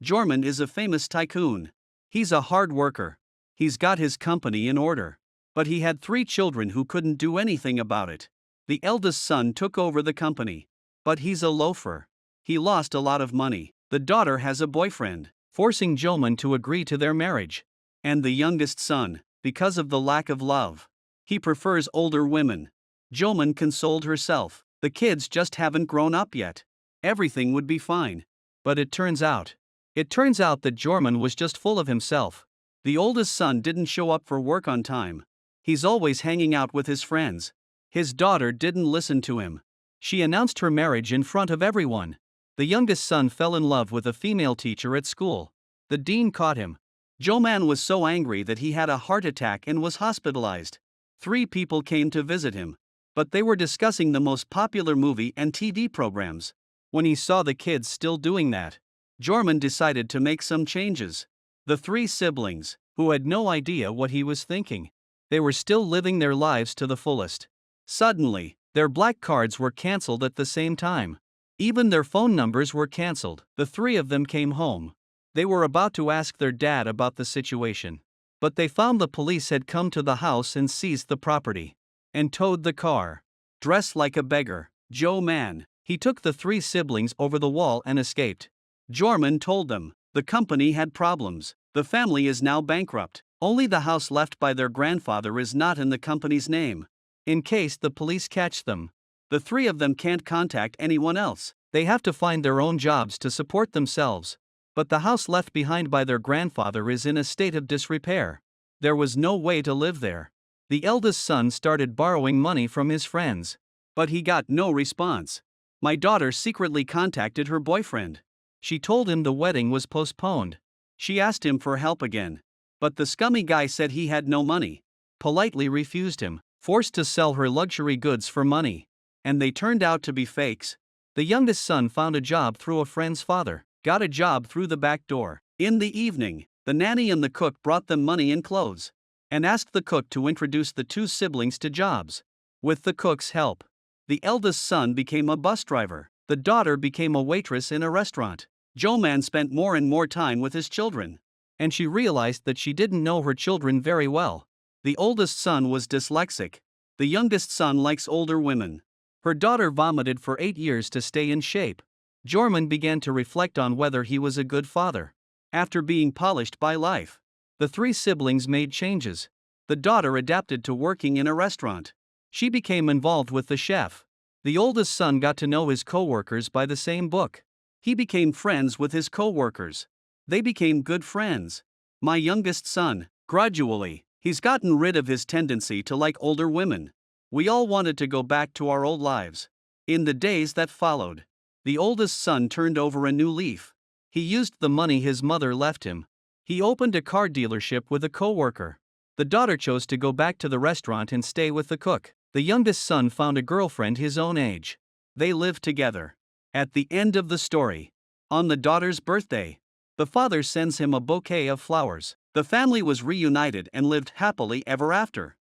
Jorman is a famous tycoon. He's a hard worker. He's got his company in order. But he had 3 children who couldn't do anything about it. The eldest son took over the company. But he's a loafer. He lost a lot of money. The daughter has a boyfriend, forcing Jorman to agree to their marriage. And the youngest son, because of the lack of love, he prefers older women. Jorman consoled herself. The kids just haven't grown up yet. Everything would be fine. But it turns out that Jorman was just full of himself. The oldest son didn't show up for work on time. He's always hanging out with his friends. His daughter didn't listen to him. She announced her marriage in front of everyone. The youngest son fell in love with a female teacher at school. The dean caught him. Jorman was so angry that he had a heart attack and was hospitalized. 3 people came to visit him. But they were discussing the most popular movie and TV programs. When he saw the kids still doing that, Jorman decided to make some changes. The 3 siblings, who had no idea what he was thinking, they were still living their lives to the fullest. Suddenly, their black cards were cancelled at the same time. Even their phone numbers were cancelled. The 3 of them came home. They were about to ask their dad about the situation. But they found the police had come to the house and seized the property. And towed the car. Dressed like a beggar, Jorman, he took the 3 siblings over the wall and escaped. Jorman told them, the company had problems. The family is now bankrupt. Only the house left by their grandfather is not in the company's name. In case the police catch them, the 3 of them can't contact anyone else. They have to find their own jobs to support themselves. But the house left behind by their grandfather is in a state of disrepair. There was no way to live there. The eldest son started borrowing money from his friends. But he got no response. My daughter secretly contacted her boyfriend. She told him the wedding was postponed. She asked him for help again. But the scummy guy said he had no money. Politely refused him, forced to sell her luxury goods for money. And they turned out to be fakes. The youngest son found a job through a friend's father, got a job through the back door. In the evening, the nanny and the cook brought them money and clothes. And asked the cook to introduce the 2 siblings to jobs. With the cook's help, the eldest son became a bus driver. The daughter became a waitress in a restaurant. Jorman spent more and more time with his children. And she realized that she didn't know her children very well. The oldest son was dyslexic. The youngest son likes older women. Her daughter vomited for 8 years to stay in shape. Jorman began to reflect on whether he was a good father. After being polished by life, the 3 siblings made changes. The daughter adapted to working in a restaurant. She became involved with the chef. The oldest son got to know his co-workers by the same book. He became friends with his co-workers. They became good friends. My youngest son, gradually, he's gotten rid of his tendency to like older women. We all wanted to go back to our old lives. In the days that followed, the oldest son turned over a new leaf. He used the money his mother left him. He opened a car dealership with a co-worker. The daughter chose to go back to the restaurant and stay with the cook. The youngest son found a girlfriend his own age. They lived together. At the end of the story, on the daughter's birthday, the father sends him a bouquet of flowers. The family was reunited and lived happily ever after.